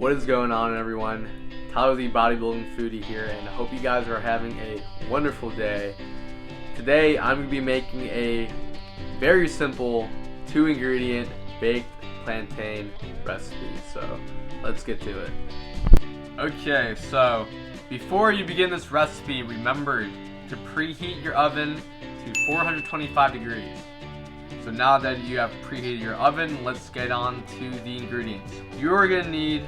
What is going on, everyone? Tyler the bodybuilding foodie here, and I hope you guys are having a wonderful day. Today I'm going to be making a very simple 2-ingredient baked plantain recipe, so let's get to it. Okay, so before you begin this recipe, remember to preheat your oven to 425 degrees. So now that you have preheated your oven, let's get on to the ingredients. You are going to need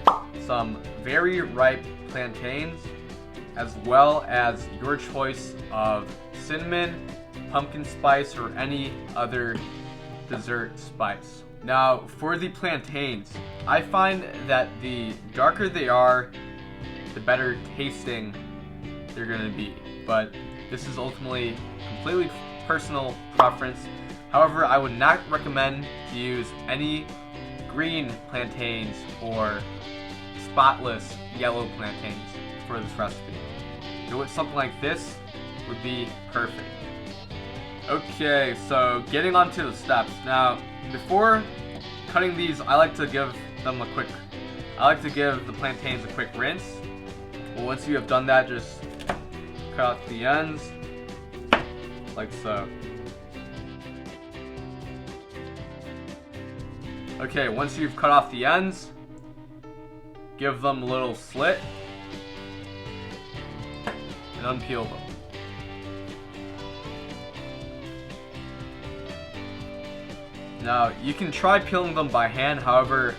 some very ripe plantains, as well as your choice of cinnamon, pumpkin spice, or any other dessert spice. Now, for the plantains, I find that the darker they are, the better tasting they're going to be. But this is ultimately completely personal preference. However, I would not recommend to use any green plantains or spotless yellow plantains for this recipe. Do it something like this would be perfect. Okay, so getting on to the steps. Now, before cutting these, I like to give the plantains a quick rinse. Well, once you have done that, just cut out the ends, like so. Okay, once you've cut off the ends, give them a little slit and unpeel them. Now, you can try peeling them by hand, however,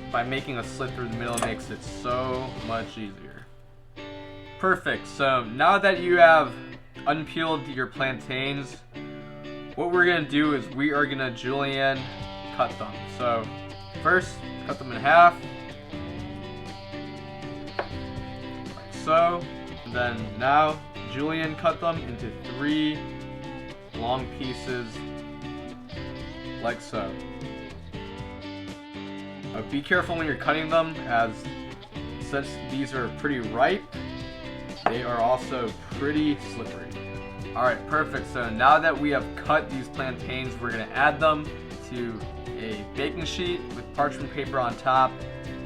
by making a slit through the middle makes it so much easier. Perfect, so now that you have unpeeled your plantains, what we're going to do is we are going to julienne cut them. So first, cut them in half, like so. And then now, julienne cut them into 3 long pieces, like so. Be careful when you're cutting them, as since these are pretty ripe, they are also pretty slippery. Alright, perfect. So now that we have cut these plantains, we're going to add them to a baking sheet with parchment paper on top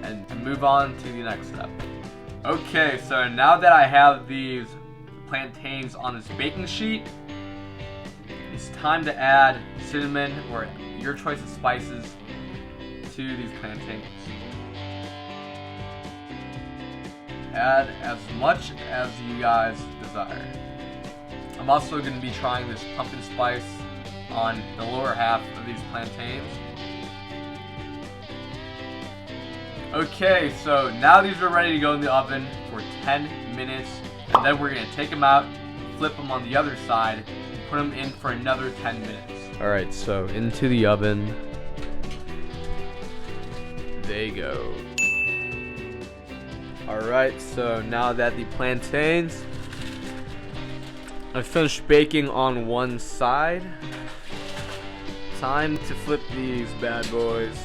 and move on to the next step. Okay, so now that I have these plantains on this baking sheet, it's time to add cinnamon or your choice of spices to these plantains. Add as much as you guys desire. I'm also going to be trying this pumpkin spice on the lower half of these plantains. Okay, so now these are ready to go in the oven for 10 minutes, and then we're going to take them out, flip them on the other side, and put them in for another 10 minutes. Alright, so into the oven they go. Alright, so now that the plantains have finished baking on one side, time to flip these bad boys.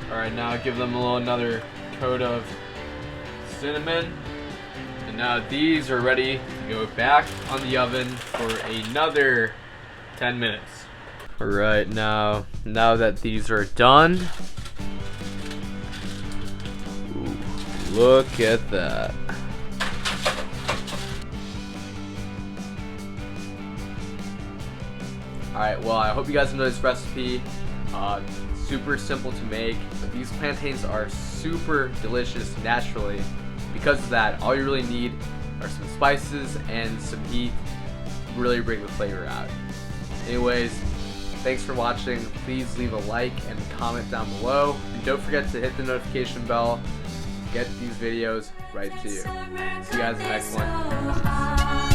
Alright, now give them another coat of cinnamon. And now these are ready to go back on the oven for another 10 minutes. Alright, now that these are done, ooh, look at that. Alright, well, I hope you guys enjoyed this recipe. Super simple to make, but these plantains are super delicious naturally. Because of that, all you really need are some spices and some heat to really bring the flavor out. Anyways, thanks for watching. Please leave a like and comment down below. And don't forget to hit the notification bell to get these videos right to you. See you guys in the next one.